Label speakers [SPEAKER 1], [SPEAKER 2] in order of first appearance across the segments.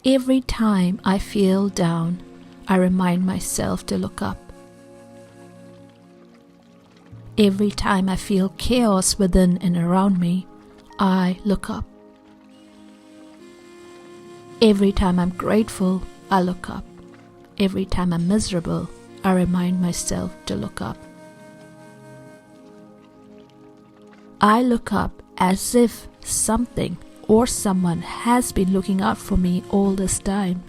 [SPEAKER 1] Every time I feel down, I remind myself to look up. Every time I feel chaos within and around me, I look up. Every time I'm grateful, I look up. Every time I'm miserable, I remind myself to look up. I look up as if something or someone has been looking out for me all this time.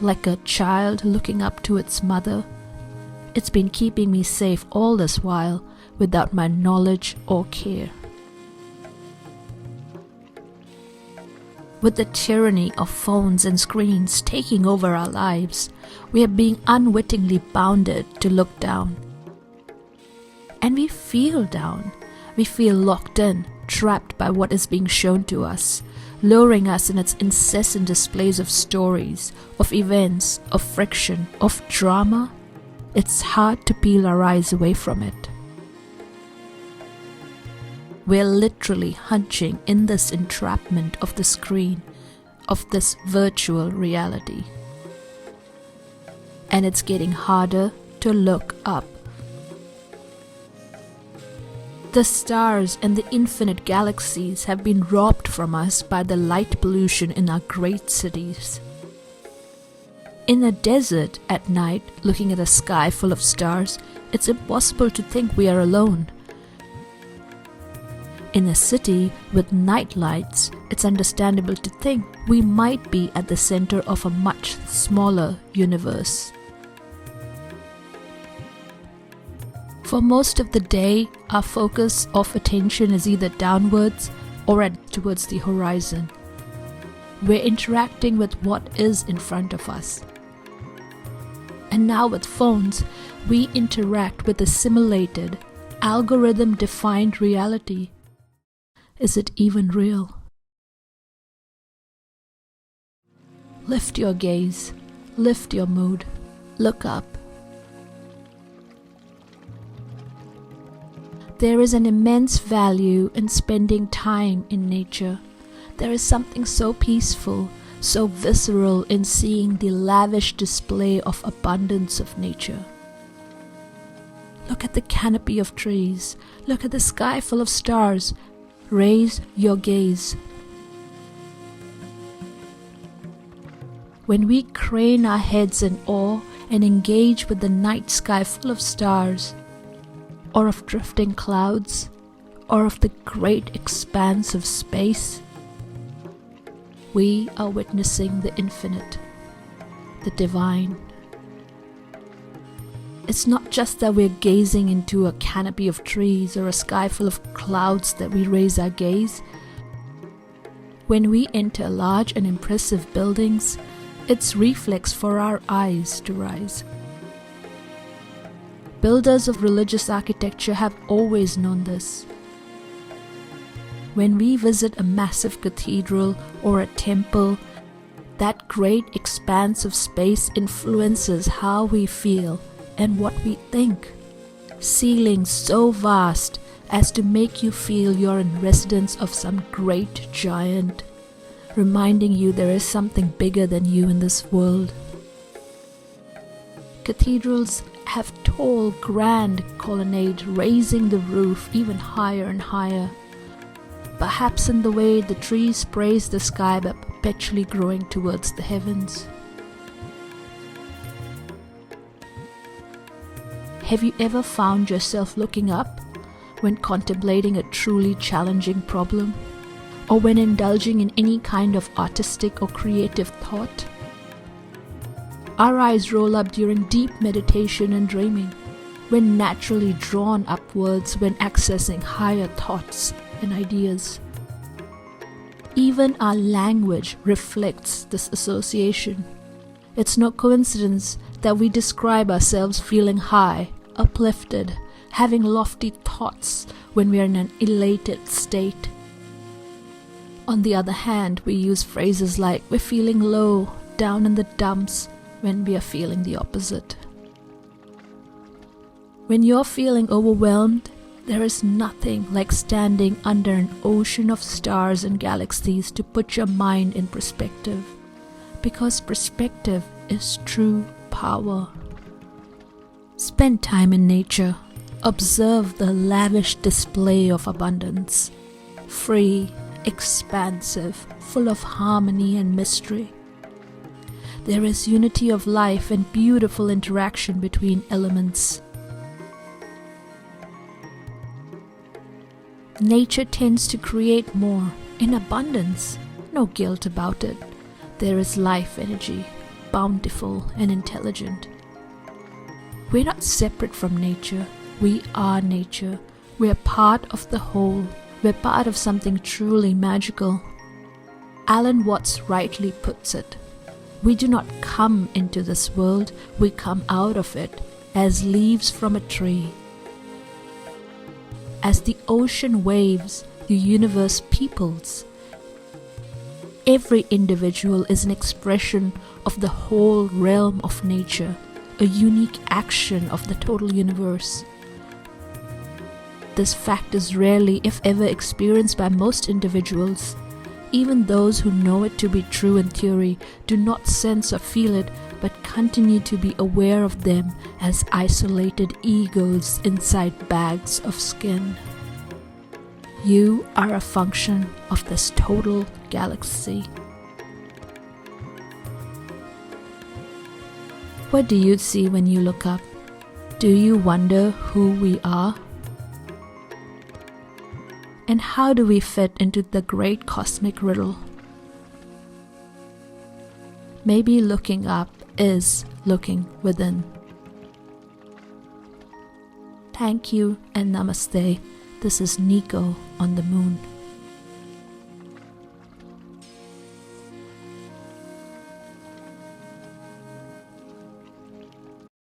[SPEAKER 1] Like a child looking up to its mother, it's been keeping me safe all this while without my knowledge or care. With the tyranny of phones and screens taking over our lives, we are being unwittingly bounded to look down. And we feel down. We feel locked in, trapped by what is being shown to us, luring us in its incessant displays of stories, of events, of friction, of drama. It's hard to peel our eyes away from it. We're literally hunching in this entrapment of the screen, of this virtual reality. And it's getting harder to look up. The stars and the infinite galaxies have been robbed from us by the light pollution in our great cities. In a desert at night, looking at a sky full of stars, it's impossible to think we are alone. In a city with night lights, it's understandable to think we might be at the center of a much smaller universe. For most of the day, our focus of attention is either downwards or towards the horizon. We're interacting with what is in front of us. And now with phones, we interact with a simulated, algorithm-defined reality. Is it even real? Lift your gaze, lift your mood, look up. There is an immense value in spending time in nature. There is something so peaceful, so visceral in seeing the lavish display of abundance of nature. Look at the canopy of trees. Look at the sky full of stars. Raise your gaze. When we crane our heads in awe and engage with the night sky full of stars, or of drifting clouds, or of the great expanse of space, we are witnessing the infinite, the divine. It's not just that we're gazing into a canopy of trees or a sky full of clouds that we raise our gaze. When we enter large and impressive buildings, it's reflex for our eyes to rise. Builders of religious architecture have always known this. When we visit a massive cathedral or a temple, that great expanse of space influences how we feel and what we think. Ceilings so vast as to make you feel you're in residence of some great giant, reminding you there is something bigger than you in this world. Cathedrals have tall, grand colonnades raising the roof even higher and higher, perhaps in the way the trees praise the sky by perpetually growing towards the heavens. Have you ever found yourself looking up when contemplating a truly challenging problem, or when indulging in any kind of artistic or creative thought? Our eyes roll up during deep meditation and dreaming. We're naturally drawn upwards when accessing higher thoughts and ideas. Even our language reflects this association. It's no coincidence that we describe ourselves feeling high, uplifted, having lofty thoughts when we are in an elated state. On the other hand, we use phrases like we're feeling low, down in the dumps, when we are feeling the opposite. When you're feeling overwhelmed, There is nothing like standing under an ocean of stars and galaxies to put your mind in perspective, because perspective is true power. Spend time in nature. Observe the lavish display of abundance, free, expansive, full of harmony and mystery. There is unity of life and beautiful interaction between elements. Nature tends to create more, in abundance, no guilt about it. There is life energy, bountiful and intelligent. We're not separate from nature. We are nature. We're part of the whole. We're part of something truly magical. Alan Watts rightly puts it. We do not come into this world, we come out of it, as leaves from a tree. As the ocean waves, the universe peoples. Every individual is an expression of the whole realm of nature, a unique action of the total universe. This fact is rarely, if ever, experienced by most individuals. Even those who know it to be true in theory do not sense or feel it, but continue to be aware of them as isolated egos inside bags of skin. You are a function of this total galaxy. What do you see when you look up? Do you wonder who we are? And how do we fit into the great cosmic riddle? Maybe looking up is looking within. Thank you and namaste. This is Niko on the moon.